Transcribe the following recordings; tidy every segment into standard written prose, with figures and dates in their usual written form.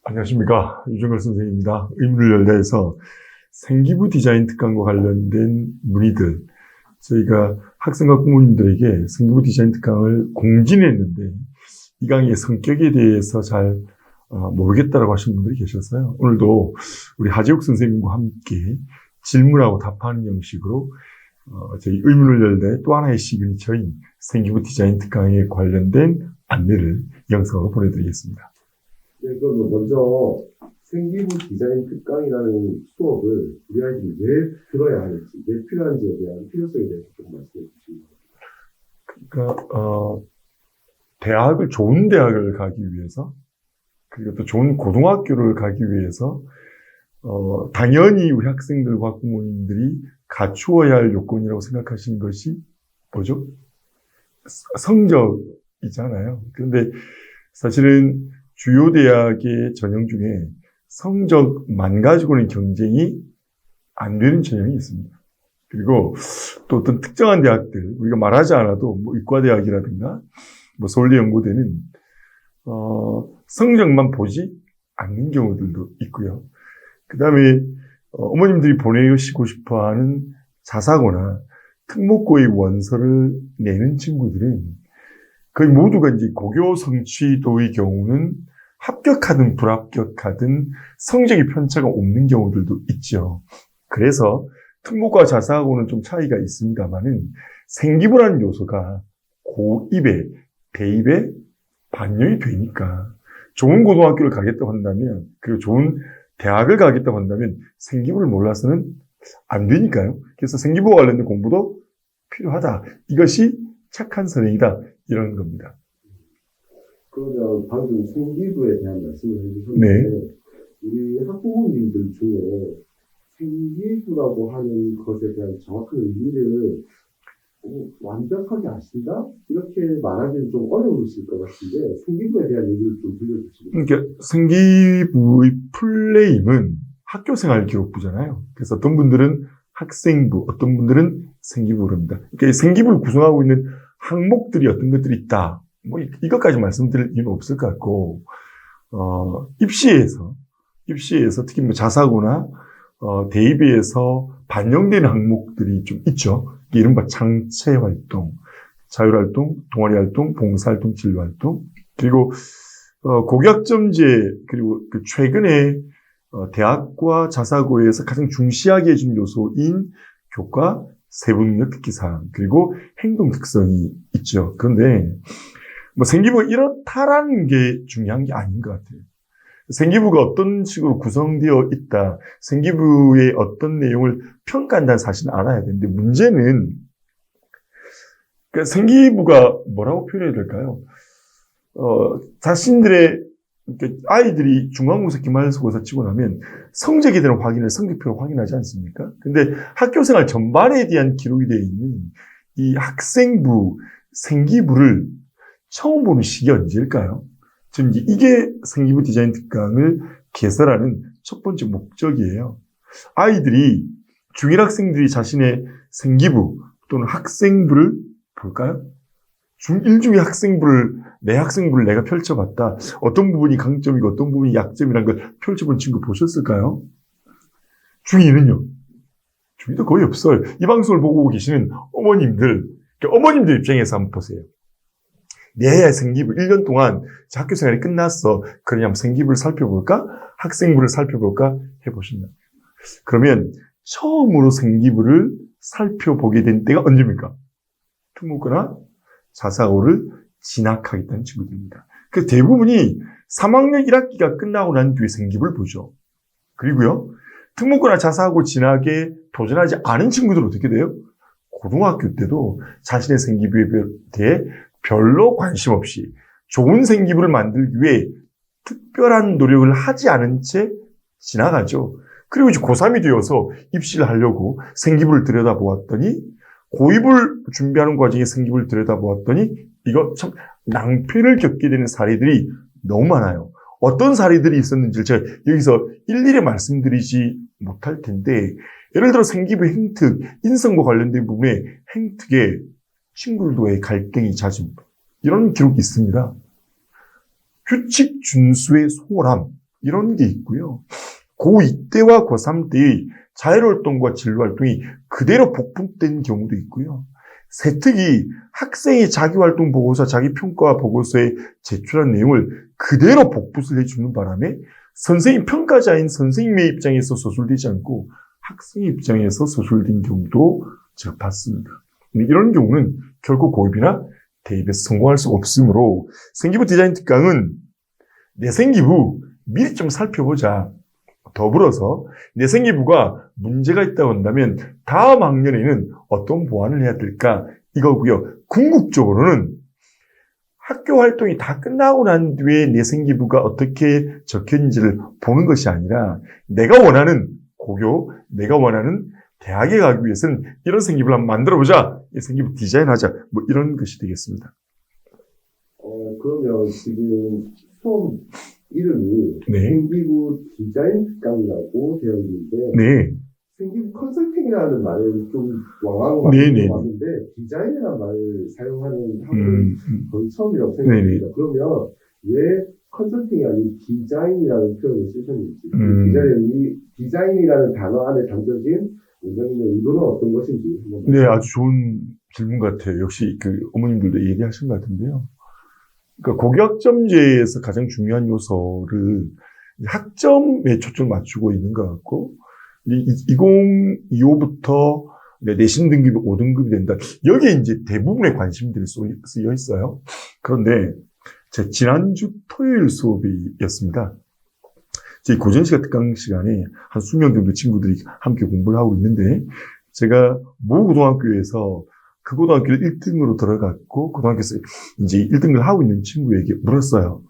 안녕하십니까. 유정걸 선생님입니다. 의문을 열다에서 생기부 디자인 특강과 관련된 문의들, 저희가 학생과 부모님들에게 생기부 디자인 특강을 공진했는데 이 강의의 성격에 대해서 잘 모르겠다라고 하시는 분들이 계셨어요. 오늘도 우리 하재욱 선생님과 함께 질문하고 답하는 형식으로 저희 의문을 열다의 또 하나의 시그니처인 생기부 디자인 특강에 관련된 안내를 영상으로 보내드리겠습니다. 네, 그럼 먼저 생기부 디자인 특강이라는 수업을 우리 아이들이 왜 들어야 할지, 왜 필요한지에 대한 필요성에 대해서 좀 말씀해 주시면. 그러니까 좋은 대학을 가기 위해서, 그리고 또 좋은 고등학교를 가기 위해서 당연히 우리 학생들과 부모님들이 갖추어야 할 요건이라고 생각하시는 것이 뭐죠? 성적이잖아요. 그런데 사실은 주요 대학의 전형 중에 성적만 가지고는 경쟁이 안 되는 전형이 있습니다. 그리고 또 어떤 특정한 대학들, 우리가 말하지 않아도 뭐 의과대학이라든가 뭐 서울대 연고대는 성적만 보지 않는 경우들도 있고요. 그 다음에 어머님들이 보내시고 싶어하는 자사고나 특목고의 원서를 내는 친구들은 거의 모두가 이제 고교 성취도의 경우는 합격하든 불합격하든 성적이 편차가 없는 경우들도 있죠. 그래서 특목과 자사하고는 좀 차이가 있습니다만은 생기부라는 요소가 고입에, 대입에 반영이 되니까 좋은 고등학교를 가겠다고 한다면, 그리고 좋은 대학을 가겠다고 한다면 생기부를 몰라서는 안 되니까요. 그래서 생기부와 관련된 공부도 필요하다. 이것이 착한 선행이다. 이런 겁니다. 그러면 방금 생기부에 대한 말씀을 해주셨는데, 네. 우리 학부모님들 중에 생기부라고 하는 것에 대한 정확한 의미를 완벽하게 아신다? 이렇게 말하기는 좀 어려우실 것 같은데, 생기부에 대한 얘기를 좀 들려주시면. 그러니까 생기부의 풀네임은 학교생활 기록부잖아요. 그래서 어떤 분들은 학생부, 어떤 분들은 생기부를 합니다. 그러니까 생기부를 구성하고 있는 항목들이 어떤 것들이 있다. 뭐 이것까지 말씀드릴 이유는 없을 것 같고, 입시에서 특히 뭐 자사고나 대입에서 반영되는 항목들이 좀 있죠. 이른바 창체활동, 자율활동, 동아리활동, 봉사활동, 진로활동, 그리고 고교학점제, 그리고 그 최근에 대학과 자사고에서 가장 중시하게 해준 요소인 교과, 세부능력 특기사항, 그리고 행동 특성이 있죠. 그런데 뭐 생기부가 이렇다라는 게 중요한 게 아닌 것 같아요. 생기부가 어떤 식으로 구성되어 있다, 생기부의 어떤 내용을 평가한다는 사실은 알아야 되는데, 문제는 그러니까 생기부가 뭐라고 표현해야 될까요? 자신들의, 그러니까 아이들이 중간고사, 기말고사 치고 나면 성적에 대한 확인을 성적표로 확인하지 않습니까? 근데 학교생활 전반에 대한 기록이 되어 있는 이 학생부, 생기부를 처음 보는 시기 언제일까요? 지금 이게 생기부 디자인 특강을 개설하는 첫 번째 목적이에요. 아이들이, 중1 학생들이 자신의 생기부 또는 학생부를 볼까요? 중1 중에 내 학생부를 내가 펼쳐봤다. 어떤 부분이 강점이고 어떤 부분이 약점이라는 걸 펼쳐본 친구 보셨을까요? 중2는요? 중2도 거의 없어요. 이 방송을 보고 계시는 어머님들 입장에서 한번 보세요. 내 생기부 1년 동안 학교 생활이 끝났어. 그러냐면 생기부를 살펴볼까? 학생부를 살펴볼까? 해보신다. 그러면 처음으로 생기부를 살펴보게 된 때가 언제입니까? 특목고나 자사고를 진학하겠다는 친구들입니다. 그 대부분이 3학년 1학기가 끝나고 난 뒤에 생기부를 보죠. 그리고요, 특목고나 자사고 진학에 도전하지 않은 친구들은 어떻게 돼요? 고등학교 때도 자신의 생기부에 대해 별로 관심 없이 좋은 생기부를 만들기 위해 특별한 노력을 하지 않은 채 지나가죠. 그리고 이제 고3이 되어서 입시를 하려고 생기부를 들여다보았더니, 고입을 준비하는 과정에 생기부를 들여다보았더니 이거 참 낭패를 겪게 되는 사례들이 너무 많아요. 어떤 사례들이 있었는지를 제가 여기서 일일이 말씀드리지 못할 텐데, 예를 들어 생기부 행특, 인성과 관련된 부분에 행특에 친구들과의 갈등이 잦은, 이런 기록이 있습니다. 규칙 준수의 소홀함, 이런 게 있고요. 고2 때와 고3 때의 자율활동과 진로활동이 그대로 복붙된 경우도 있고요. 세특이 학생이 자기활동 보고서, 자기평가 보고서에 제출한 내용을 그대로 복붙을 해주는 바람에 선생님 평가자인 선생님의 입장에서 소술되지 않고 학생의 입장에서 소술된 경우도 제가 봤습니다. 이런 경우는 결코 고입이나 대입에서 성공할 수 없으므로 생기부 디자인 특강은 내 생기부 미리 좀 살펴보자. 더불어서 내 생기부가 문제가 있다고 한다면 다음 학년에는 어떤 보완을 해야 될까 이거고요. 궁극적으로는 학교 활동이 다 끝나고 난 뒤에 내 생기부가 어떻게 적혀있는지를 보는 것이 아니라 내가 원하는 고교, 내가 원하는 대학에 가기 위해서는 이런 생기부를 한번 만들어보자. 이 생기부 디자인하자. 뭐 이런 것이 되겠습니다. 그러면 지금 수업 이름이 네. 생기부 디자인 특강이라고 되어 있는데 네. 생기부 컨설팅이라는 말을 좀 왕왕 네네. 왔는데 디자인이라는 말을 사용하는 학교는 거의 처음이라고 네네. 생각합니다. 그러면 왜 컨설팅이 아닌 디자인이라는 표현을 쓰셨는지 디자인이라는 단어 안에 담겨진 원장님의 의도는 어떤 것인지 한번 네, 아주 좋은 질문 같아요. 역시 그 어머님들도 얘기하신 것 같은데요. 그러니까 고교학점제에서 가장 중요한 요소를 학점에 초점을 맞추고 있는 것 같고, 2025부터 내신 등급이 5등급이 된다. 여기에 이제 대부분의 관심들이 쓰여 있어요. 그런데 제 지난주 토요일 수업이었습니다. 제 고전시간 특강 시간에 한 수명 정도 친구들이 함께 공부를 하고 있는데, 제가 모 고등학교에서 그 고등학교를 1등으로 들어갔고, 고등학교에서 이제 1등을 하고 있는 친구에게 물었어요.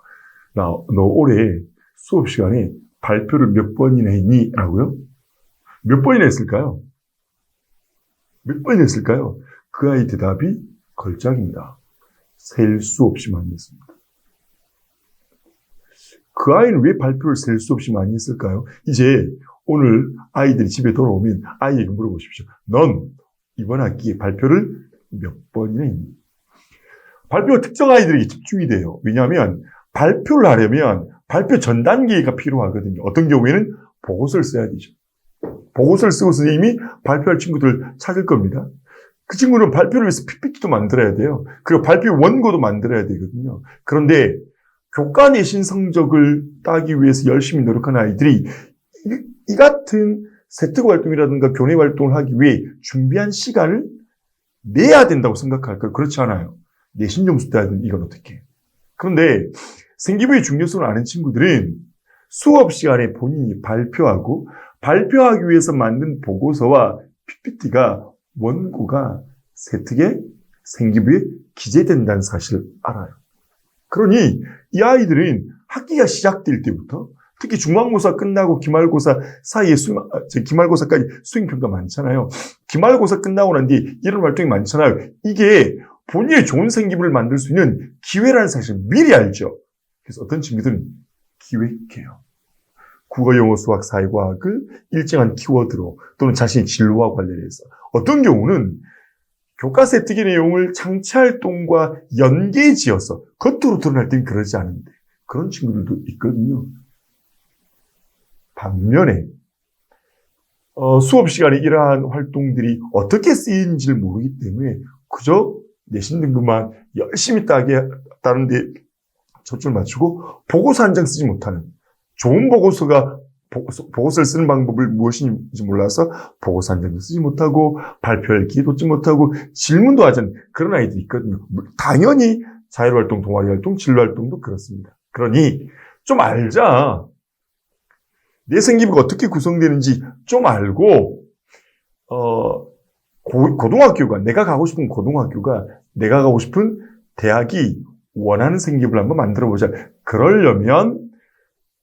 너 올해 수업 시간에 발표를 몇 번이나 했니? 라고요? 몇 번이나 했을까요? 몇 번이나 했을까요? 그 아이 대답이 걸작입니다. 셀 수 없이 많이 했습니다. 그 아이는 왜 발표를 셀 수 없이 많이 했을까요? 이제 오늘 아이들이 집에 돌아오면 아이에게 물어보십시오. 넌 이번 학기에 발표를 몇 번이나 했니? 발표가 특정 아이들에게 집중이 돼요. 왜냐하면 발표를 하려면 발표 전 단계가 필요하거든요. 어떤 경우에는 보고서를 써야 되죠. 보고서를 쓰고 선생님이 발표할 친구들을 찾을 겁니다. 그 친구는 발표를 위해서 PPT도 만들어야 돼요. 그리고 발표 원고도 만들어야 되거든요. 그런데 교과 내신 성적을 따기 위해서 열심히 노력하는 아이들이 이 같은 세특 활동이라든가 교내 활동을 하기 위해 준비한 시간을 내야 된다고 생각할까요? 그렇지 않아요. 내신 점수 따야 되는 이건 어떻게 해요? 그런데 생기부의 중요성을 아는 친구들은 수업 시간에 본인이 발표하고 발표하기 위해서 만든 보고서와 PPT가 원고가 세특의 생기부에 기재된다는 사실을 알아요. 그러니 이 아이들은 학기가 시작될 때부터 특히 중간고사 끝나고 기말고사 사이에 기말고사까지 수행평가 많잖아요. 기말고사 끝나고 난 뒤에 이런 활동이 많잖아요. 이게 본인의 좋은 생기부를 만들 수 있는 기회라는 사실을 미리 알죠. 그래서 어떤 친구들은 기획해요. 국어, 영어, 수학, 사회과학을 일정한 키워드로 또는 자신의 진로와 관련해서 어떤 경우는 교과 세특의 내용을 창체활동과 연계지어서 겉으로 드러날 때는 그러지 않은데 그런 친구들도 있거든요. 반면에 수업 시간에 이러한 활동들이 어떻게 쓰이는지를 모르기 때문에 그저 내신 등급만 열심히 따는데 초점을 맞추고 보고서 한 장 쓰지 못하는 좋은 보고서를 쓰는 방법을 무엇인지 몰라서 보고서 한 장도 쓰지 못하고 발표할 기회도 얻지 못하고 질문도 하지 않는 그런 아이들이 있거든요. 당연히 자율활동, 동아리활동, 진로활동도 그렇습니다. 그러니 좀 알자. 내 생기부가 어떻게 구성되는지 좀 알고 고등학교가 내가 가고 싶은 고등학교가 내가 가고 싶은 대학이 원하는 생기부를 한번 만들어보자. 그러려면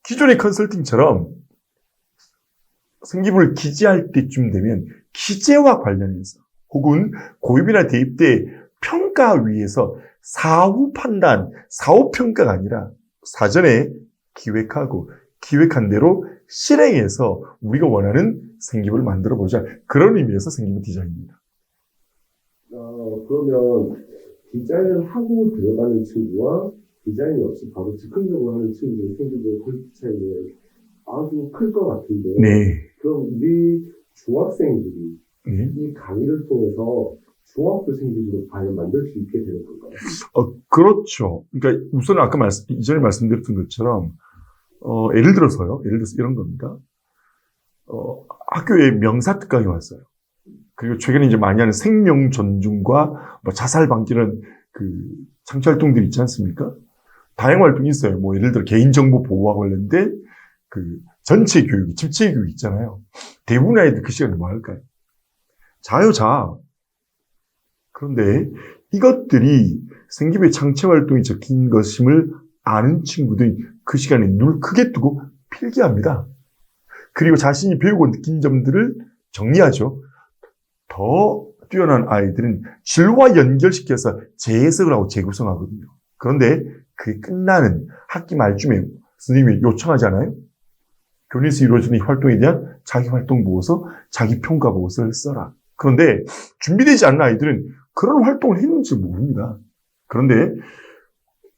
기존의 컨설팅처럼 생기부를 기재할 때쯤 되면 기재와 관련해서 혹은 고입이나 대입 때 평가위에서 사후 판단, 사후 평가가 아니라 사전에 기획하고 기획한 대로 실행해서 우리가 원하는 생기부를 만들어보자. 그런 의미에서 생기부 디자인입니다. 그러면 디자인을 하고 들어가는 친구와 디자인이 없이 바로 즉흥적으로 하는 친구들의 생기부의 퀄리티 차이는 같은데, 네. 그럼 우리 중학생들이 네. 이 강의를 통해서 중학교 생기부로 과연 만들 수 있게 되는 건가요? 그렇죠. 그러니까 우선 아까 이전에 말씀드렸던 것처럼, 예를 들어서 이런 겁니다. 학교에 명사특강이 왔어요. 그리고 최근에 이제 많이 하는 생명 존중과 뭐 자살 방지는 창치 활동들이 있지 않습니까? 다양한 활동이 있어요. 뭐 예를 들어 개인정보 보호와 관련된 전체 교육이, 집체 교육 있잖아요. 대부분의 아이들 그 시간에 뭐 할까요? 자요. 그런데 이것들이 생기부의 창체 활동이 적힌 것임을 아는 친구들이 그 시간에 눈을 크게 뜨고 필기합니다. 그리고 자신이 배우고 느낀 점들을 정리하죠. 더 뛰어난 아이들은 질과 연결시켜서 재해석을 하고 재구성하거든요. 그런데 그게 끝나는 학기 말쯤에 선생님이 요청하잖아요. 교내에서 이루어지는 이 활동에 대한 자기 활동 보고서, 자기 평가 보고서를 써라. 그런데 준비되지 않은 아이들은 그런 활동을 했는지 모릅니다. 그런데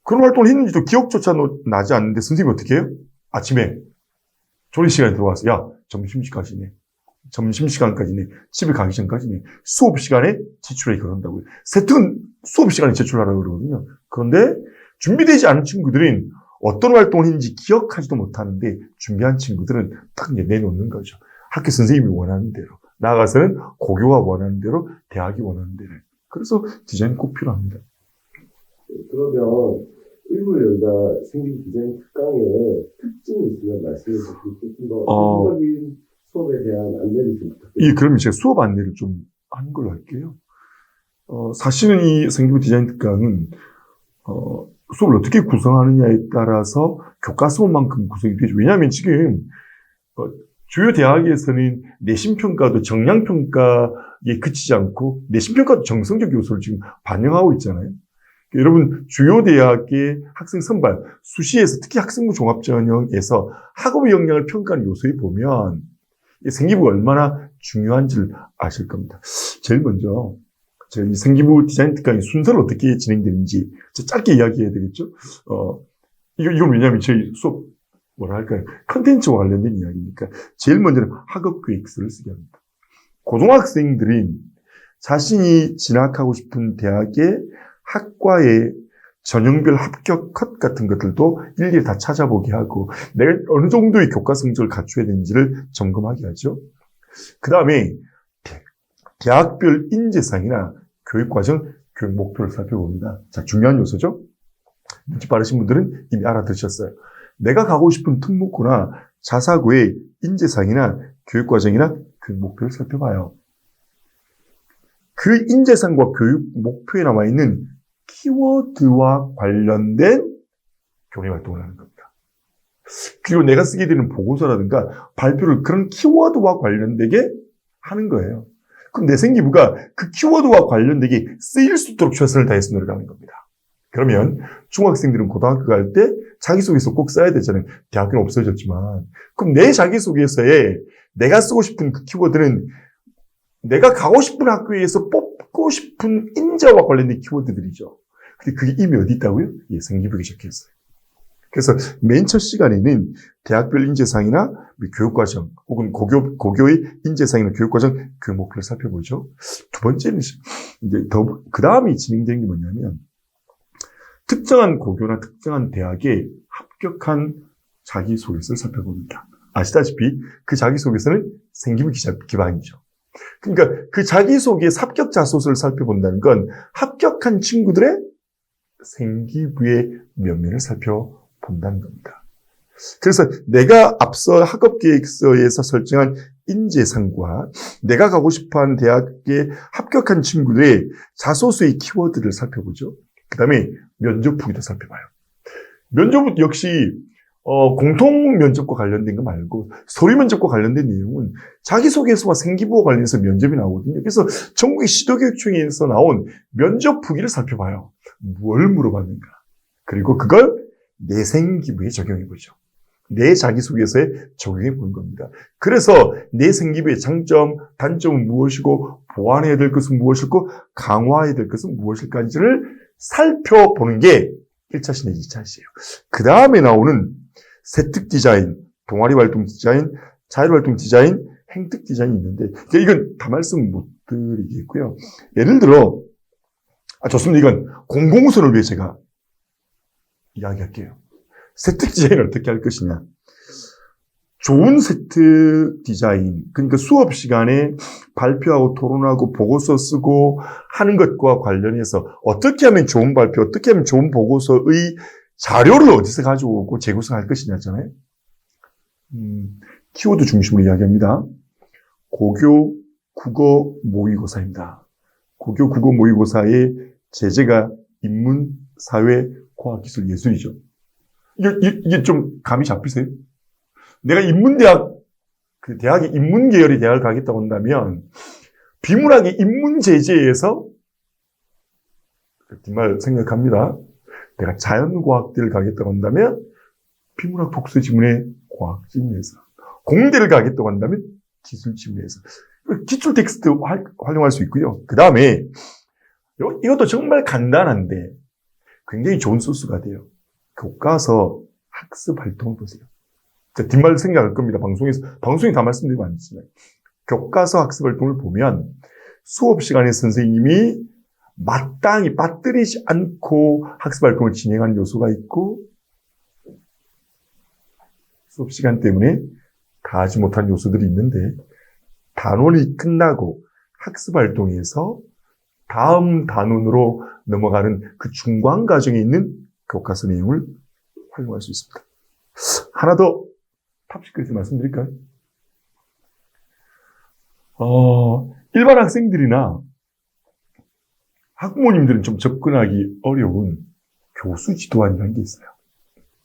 그런 활동을 했는지도 기억조차 나지 않는데 선생님이 어떻게 해요? 아침에 조리 시간에 들어와서 야, 점심시간까지네. 집에 가기 전까지네. 수업 시간에 제출해 그런다고요. 세특은 수업 시간에 제출하라고 그러거든요. 그런데 준비되지 않은 친구들은 어떤 활동을 했는지 기억하지도 못하는데 준비한 친구들은 딱 내놓는 거죠. 학교 선생님이 원하는 대로. 나아가서는 고교가 원하는 대로, 대학이 원하는 대로. 그래서 디자인 꼭 필요합니다. 그러면 의무연다 생긴 디자인 특강의 특징이 있으면 말씀해 주시고 조금 더 구체적인 수업에 대한 안내를 좀 부탁드립니다. 그러면 제가 수업 안내를 좀 하는 걸로 할게요. 사실은 이 생기부 디자인 특강은 수업을 어떻게 구성하느냐에 따라서 교과서만큼 구성이 되죠. 왜냐하면 지금 주요 대학에서는 내신평가도 정량평가에 그치지 않고 내신평가도 정성적 요소를 지금 반영하고 있잖아요. 여러분 주요 대학의 학생 선발, 수시에서 특히 학생부 종합전형에서 학업의 역량을 평가하는 요소에 보면 생기부가 얼마나 중요한지를 아실 겁니다. 제일 먼저 제가 이 생기부 디자인 특강의 순서를 어떻게 진행되는지 짧게 이야기해야 되겠죠. 이건 왜냐하면 저희 수업 컨텐츠와 관련된 이야기니까 제일 먼저는 학업 계획서를 쓰게 합니다. 고등학생들은 자신이 진학하고 싶은 대학의 학과의 전형별 합격 컷 같은 것들도 일일이 다 찾아보게 하고 내가 어느 정도의 교과 성적을 갖춰야 되는지를 점검하게 하죠. 그 다음에 대학별 인재상이나 교육과정, 교육 목표를 살펴봅니다. 자, 중요한 요소죠. 눈치 빠르신 분들은 이미 알아들으셨어요. 내가 가고 싶은 특목고나 자사고의 인재상이나 교육과정이나 교육 목표를 살펴봐요. 그 인재상과 교육 목표에 나와 있는 키워드와 관련된 교내 활동을 하는 겁니다. 그리고 내가 쓰게 되는 보고서라든가 발표를 그런 키워드와 관련되게 하는 거예요. 그럼 내 생기부가 그 키워드와 관련되게 쓰일 수 있도록 최선을 다해서 노력하는 겁니다. 그러면 중학생들은 고등학교 갈 때 자기소개서 꼭 써야 되잖아요. 대학교는 없어졌지만. 그럼 내 자기소개서에 내가 쓰고 싶은 그 키워드는 내가 가고 싶은 학교에서 뽑고 싶은 인재와 관련된 키워드들이죠. 근데 그게 이미 어디 있다고요? 생기부에 적혀있어요. 그래서 맨 첫 시간에는 대학별 인재상이나 교육과정 혹은 고교의 인재상이나 교육과정 교육 목표를 살펴보죠. 두 번째는 이제 그 다음에 진행되는 게 뭐냐면 특정한 고교나 특정한 대학에 합격한 자기소개서를 살펴봅니다. 아시다시피 그 자기소개서는 생기부 기반이죠. 그러니까 그 자기소개 합격 자소서를 살펴본다는 건 합격한 친구들의 생기부의 면면을 살펴본다는 겁니다. 그래서 내가 앞서 학업계획서에서 설정한 인재상과 내가 가고 싶어하는 대학에 합격한 친구들의 자소서의 키워드를 살펴보죠. 그 다음에 면접 후기도 살펴봐요. 면접 역시 공통 면접과 관련된 거 말고 서류 면접과 관련된 내용은 자기소개서와 생기부와 관련해서 면접이 나오거든요. 그래서 전국의 시도교육청에서 나온 면접 후기를 살펴봐요. 뭘 물어봤는가. 그리고 그걸 내 생기부에 적용해보죠. 내 자기소개서에 적용해보는 겁니다. 그래서 내 생기부의 장점, 단점은 무엇이고 보완해야 될 것은 무엇이고 강화해야 될 것은 무엇일까지를 살펴보는 게 1차시나 2차시예요. 그 다음에 나오는 세특 디자인, 동아리 활동 디자인, 자율활동 디자인, 행특 디자인이 있는데, 그러니까 이건 다 말씀 못 드리겠고요. 예를 들어, 좋습니다. 이건 공공우선을 위해 제가 이야기할게요. 세특 디자인을 어떻게 할 것이냐. 좋은 세특 디자인, 그러니까 수업 시간에 발표하고 토론하고 보고서 쓰고 하는 것과 관련해서 어떻게 하면 좋은 발표, 어떻게 하면 좋은 보고서의 자료를 어디서 가져오고 재구성할 것이냐잖아요. 키워드 중심으로 이야기합니다. 고교 국어 모의고사입니다. 고교 국어 모의고사의 제재가 인문, 사회, 과학, 기술, 예술이죠. 이게 좀 감이 잡히세요? 내가 인문대학, 그 대학이 인문계열의 대학을 가겠다고 한다면, 비문학의 인문 제재에서, 정말 생각합니다. 내가 자연과학대를 가겠다고 한다면, 비문학 독서 지문의 과학 지문에서, 공대를 가겠다고 한다면, 기술 지문에서, 기출 텍스트 활용할 수 있고요. 그 다음에, 이것도 정말 간단한데, 굉장히 좋은 소스가 돼요. 교과서 학습 활동을 보세요. 뒷말 생각할 겁니다. 방송에 다 말씀드리면 안 되지만. 교과서 학습 활동을 보면 수업 시간에 선생님이 마땅히 빠뜨리지 않고 학습 활동을 진행하는 요소가 있고 수업 시간 때문에 다 하지 못한 요소들이 있는데 단원이 끝나고 학습 활동에서 다음 단원으로 넘어가는 그 중간 과정에 있는 교과서 내용을 활용할 수 있습니다. 하나 더 탑시크릿 말씀드릴까요? 일반 학생들이나 학부모님들은 좀 접근하기 어려운 교수 지도안이라는 게 있어요.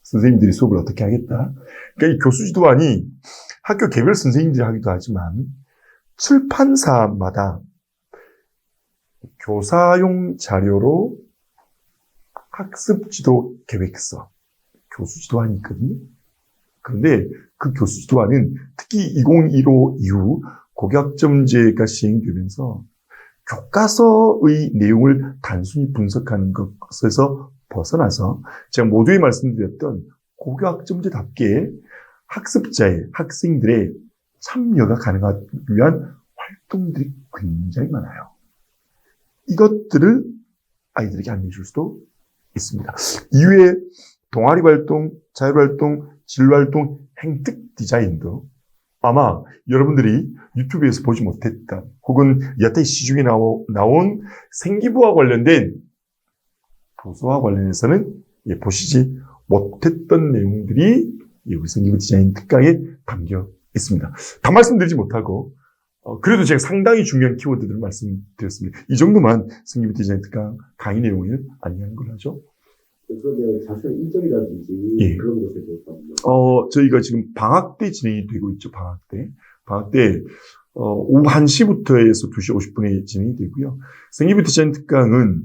선생님들이 수업을 어떻게 하겠다. 그러니까 이 교수 지도안이 학교 개별 선생님들이 하기도 하지만 출판사마다 교사용 자료로 학습지도 계획서, 교수 지도안이 있거든요. 그런데 그 교수 지도안은 특히 2015 이후 고교학점제가 시행되면서 교과서의 내용을 단순히 분석하는 것에서 벗어나서 제가 모두에 말씀드렸던 고교학점제답게 학습자의, 학생들의 참여가 가능하기 위한 활동들이 굉장히 많아요. 이것들을 아이들에게 안내해 줄 수도 있습니다. 이외에 동아리 활동, 자율활동, 진로활동, 행특 디자인도 아마 여러분들이 유튜브에서 보지 못했던 혹은 여태 시중에 나온 생기부와 관련된 도서와 관련해서는 보시지 못했던 내용들이 우리 생기부 디자인 특강에 담겨 있습니다. 다 말씀드리지 못하고 그래도 제가 상당히 중요한 키워드들을 말씀드렸습니다. 이 정도만 생기부 디자인 특강 강의 내용을 안내하는 걸로 하죠. 그러면 자세한 일정이라든지 예. 그런 것에 대해서 저희가 지금 방학 때 진행이 되고 있죠. 방학 때 오후 1시부터 해서 2시 50분에 진행이 되고요. 생기부 디자인 특강은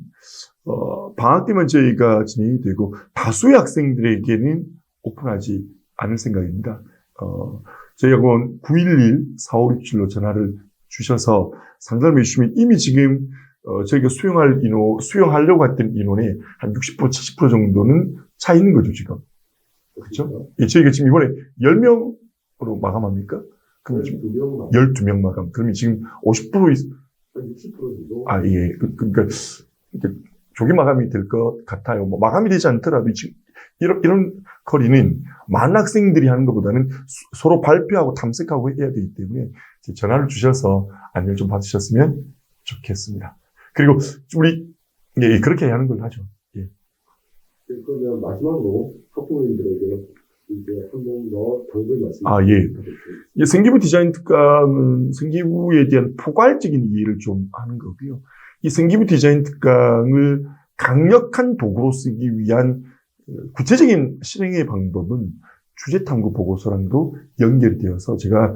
방학 때만 저희가 진행이 되고 다수의 학생들에게는 오픈하지 않을 생각입니다. 저희가 911-4567로 전화를 주셔서 상담을 해주시면 이미 지금 저희가 수용하려고 했던 인원의 한 60%, 70% 정도는 차 있는 거죠, 지금. 그렇죠? 예, 저희가 지금 이번에 10명으로 마감합니까? 그러면 지금 12명 마감. 그러면 지금 50% 60% 정도? 예. 그러니까, 조기 마감이 될 것 같아요. 뭐, 마감이 되지 않더라도 지금 이런 거리는 많은 학생들이 하는 것보다는 서로 발표하고 탐색하고 해야 되기 때문에 전화를 주셔서 안내를 좀 받으셨으면 좋겠습니다. 그리고 우리 그렇게 하는 걸로 하죠. 예. 그러면 마지막으로 학부모님들에게 이제 한 번 더 당부의 말씀. 예. 생기부 디자인 특강은 생기부에 대한 포괄적인 이해를 좀 하는 거고요. 이 생기부 디자인 특강을 강력한 도구로 쓰기 위한 구체적인 실행의 방법은 주제탐구 보고서랑도 연결되어서 제가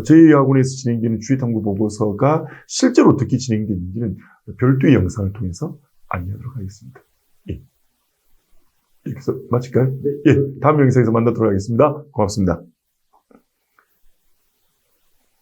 저희 학원에서 진행되는 주제탐구 보고서가 실제로 어떻게 진행되는지는 별도의 영상을 통해서 안내하도록 하겠습니다. 예. 여기서 마칠까요? 네. 예. 다음 영상에서 만나도록 하겠습니다. 고맙습니다.